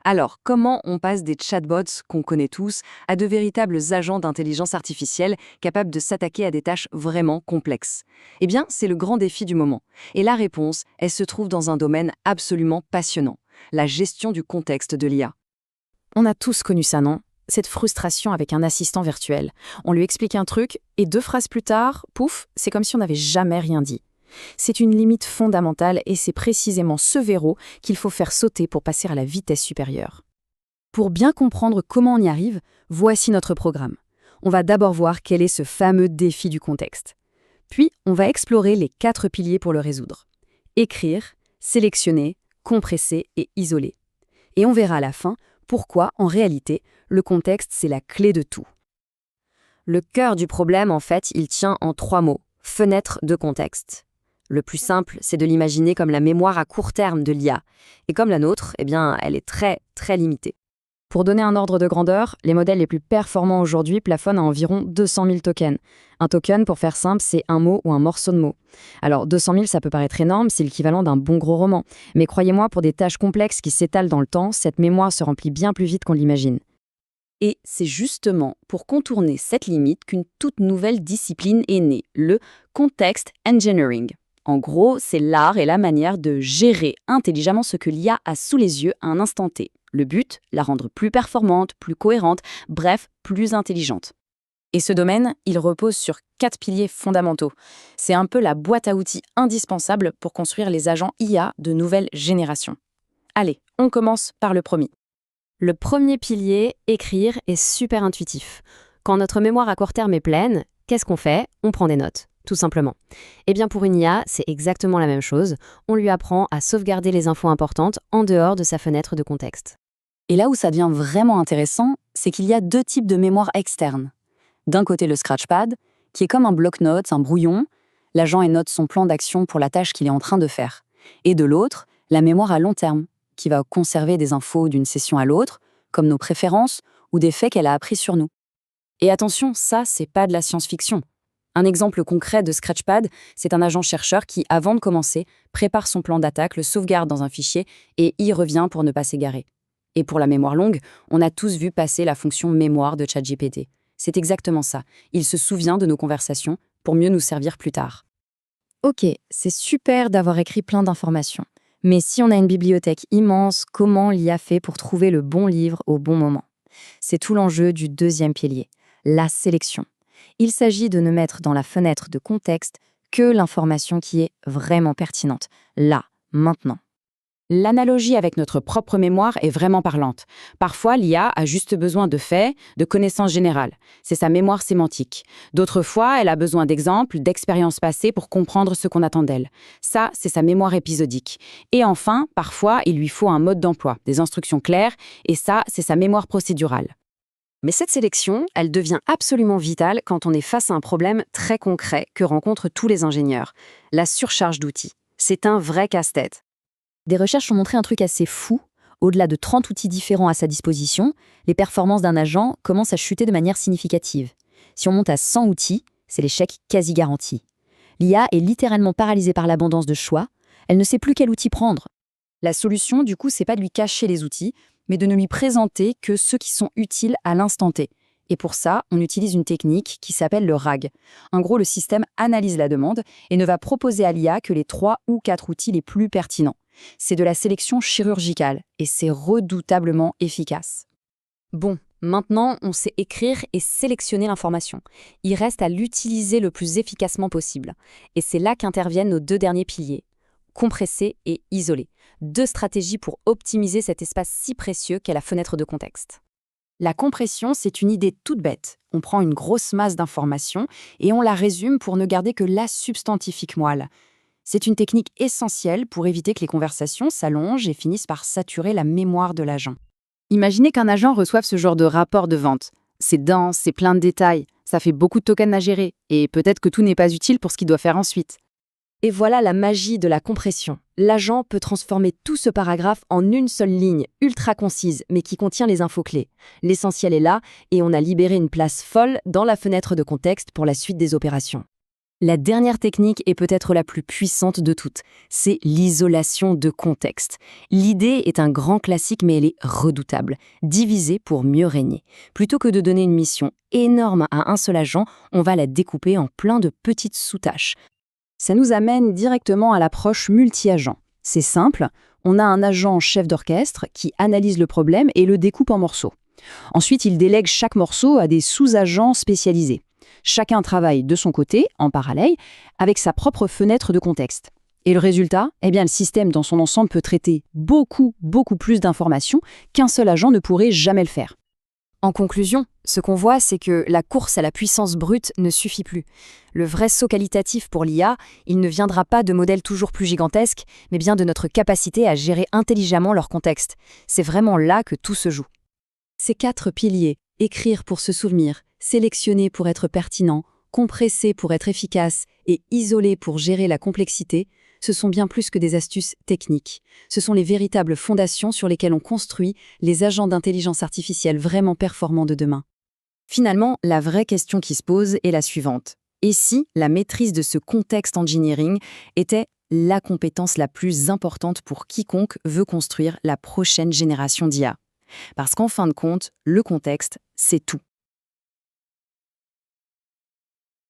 Alors, comment on passe des chatbots qu'on connaît tous à de véritables agents d'intelligence artificielle capables de s'attaquer à des tâches vraiment complexes? Eh bien, c'est le grand défi du moment. Et la réponse, elle se trouve dans un domaine absolument passionnant, la gestion du contexte de l'IA. On a tous connu ça, non? Cette frustration avec un assistant virtuel. On lui explique un truc et 2 phrases plus tard, pouf, c'est comme si on n'avait jamais rien dit. C'est une limite fondamentale et c'est précisément ce verrou qu'il faut faire sauter pour passer à la vitesse supérieure. Pour bien comprendre comment on y arrive, voici notre programme. On va d'abord voir quel est ce fameux défi du contexte. Puis, on va explorer les 4 piliers pour le résoudre. Écrire, sélectionner, compresser et isoler. Et on verra à la fin pourquoi, en réalité, le contexte, c'est la clé de tout. Le cœur du problème, en fait, il tient en 3 mots. Fenêtre de contexte. Le plus simple, c'est de l'imaginer comme la mémoire à court terme de l'IA. Et comme la nôtre, eh bien, elle est très, très limitée. Pour donner un ordre de grandeur, les modèles les plus performants aujourd'hui plafonnent à environ 200 000 tokens. Un token, pour faire simple, c'est un mot ou un morceau de mot. Alors 200 000, ça peut paraître énorme, c'est l'équivalent d'un bon gros roman. Mais croyez-moi, pour des tâches complexes qui s'étalent dans le temps, cette mémoire se remplit bien plus vite qu'on l'imagine. Et c'est justement pour contourner cette limite qu'une toute nouvelle discipline est née, le context engineering. En gros, c'est l'art et la manière de gérer intelligemment ce que l'IA a sous les yeux à un instant T. Le but, la rendre plus performante, plus cohérente, bref, plus intelligente. Et ce domaine, il repose sur 4 piliers fondamentaux. C'est un peu la boîte à outils indispensable pour construire les agents IA de nouvelle génération. Allez, on commence par le premier. Le premier pilier, écrire, est super intuitif. Quand notre mémoire à court terme est pleine, qu'est-ce qu'on fait? On prend des notes, tout simplement. Eh bien pour une IA, c'est exactement la même chose. On lui apprend à sauvegarder les infos importantes en dehors de sa fenêtre de contexte. Et là où ça devient vraiment intéressant, c'est qu'il y a 2 types de mémoire externe. D'un côté, le Scratchpad, qui est comme un bloc-notes, un brouillon. L'agent énote son plan d'action pour la tâche qu'il est en train de faire. Et de l'autre, la mémoire à long terme, qui va conserver des infos d'une session à l'autre, comme nos préférences ou des faits qu'elle a appris sur nous. Et attention, ça, c'est pas de la science-fiction. Un exemple concret de Scratchpad, c'est un agent chercheur qui, avant de commencer, prépare son plan d'attaque, le sauvegarde dans un fichier et y revient pour ne pas s'égarer. Et pour la mémoire longue, on a tous vu passer la fonction mémoire de ChatGPT. C'est exactement ça. Il se souvient de nos conversations pour mieux nous servir plus tard. Ok, c'est super d'avoir écrit plein d'informations. Mais si on a une bibliothèque immense, comment l'IA fait pour trouver le bon livre au bon moment? C'est tout l'enjeu du deuxième pilier, la sélection. Il s'agit de ne mettre dans la fenêtre de contexte que l'information qui est vraiment pertinente, là, maintenant. L'analogie avec notre propre mémoire est vraiment parlante. Parfois, l'IA a juste besoin de faits, de connaissances générales. C'est sa mémoire sémantique. D'autres fois, elle a besoin d'exemples, d'expériences passées pour comprendre ce qu'on attend d'elle. Ça, c'est sa mémoire épisodique. Et enfin, parfois, il lui faut un mode d'emploi, des instructions claires, et ça, c'est sa mémoire procédurale. Mais cette sélection, elle devient absolument vitale quand on est face à un problème très concret que rencontrent tous les ingénieurs, la surcharge d'outils. C'est un vrai casse-tête. Des recherches ont montré un truc assez fou. Au-delà de 30 outils différents à sa disposition, les performances d'un agent commencent à chuter de manière significative. Si on monte à 100 outils, c'est l'échec quasi garanti. L'IA est littéralement paralysée par l'abondance de choix. Elle ne sait plus quel outil prendre. La solution, du coup, c'est pas de lui cacher les outils, mais de ne lui présenter que ceux qui sont utiles à l'instant T. Et pour ça, on utilise une technique qui s'appelle le RAG. En gros, le système analyse la demande et ne va proposer à l'IA que les 3 ou 4 outils les plus pertinents. C'est de la sélection chirurgicale et c'est redoutablement efficace. Bon, maintenant, on sait écrire et sélectionner l'information. Il reste à l'utiliser le plus efficacement possible. Et c'est là qu'interviennent nos 2 derniers piliers, compresser et isoler. 2 stratégies pour optimiser cet espace si précieux qu'est la fenêtre de contexte. La compression, c'est une idée toute bête. On prend une grosse masse d'informations et on la résume pour ne garder que la substantifique moelle. C'est une technique essentielle pour éviter que les conversations s'allongent et finissent par saturer la mémoire de l'agent. Imaginez qu'un agent reçoive ce genre de rapport de vente. C'est dense, c'est plein de détails, ça fait beaucoup de tokens à gérer, et peut-être que tout n'est pas utile pour ce qu'il doit faire ensuite. Et voilà la magie de la compression. L'agent peut transformer tout ce paragraphe en une seule ligne, ultra concise, mais qui contient les infos clés. L'essentiel est là, et on a libéré une place folle dans la fenêtre de contexte pour la suite des opérations. La dernière technique est peut-être la plus puissante de toutes, c'est l'isolation de contexte. L'idée est un grand classique mais elle est redoutable, diviser pour mieux régner. Plutôt que de donner une mission énorme à un seul agent, on va la découper en plein de petites sous-tâches. Ça nous amène directement à l'approche multi-agent. C'est simple, on a un agent chef d'orchestre qui analyse le problème et le découpe en morceaux. Ensuite, il délègue chaque morceau à des sous-agents spécialisés. Chacun travaille de son côté, en parallèle, avec sa propre fenêtre de contexte. Et le résultat, le système dans son ensemble peut traiter beaucoup plus d'informations qu'un seul agent ne pourrait jamais le faire. En conclusion, ce qu'on voit, c'est que la course à la puissance brute ne suffit plus. Le vrai saut qualitatif pour l'IA, il ne viendra pas de modèles toujours plus gigantesques, mais bien de notre capacité à gérer intelligemment leur contexte. C'est vraiment là que tout se joue. Ces 4 piliers, écrire pour se souvenir, sélectionner pour être pertinent, compresser pour être efficace et isoler pour gérer la complexité, ce sont bien plus que des astuces techniques. Ce sont les véritables fondations sur lesquelles on construit les agents d'intelligence artificielle vraiment performants de demain. Finalement, la vraie question qui se pose est la suivante. Et si la maîtrise de ce contexte engineering était la compétence la plus importante pour quiconque veut construire la prochaine génération d'IA? Parce qu'en fin de compte, le contexte, c'est tout.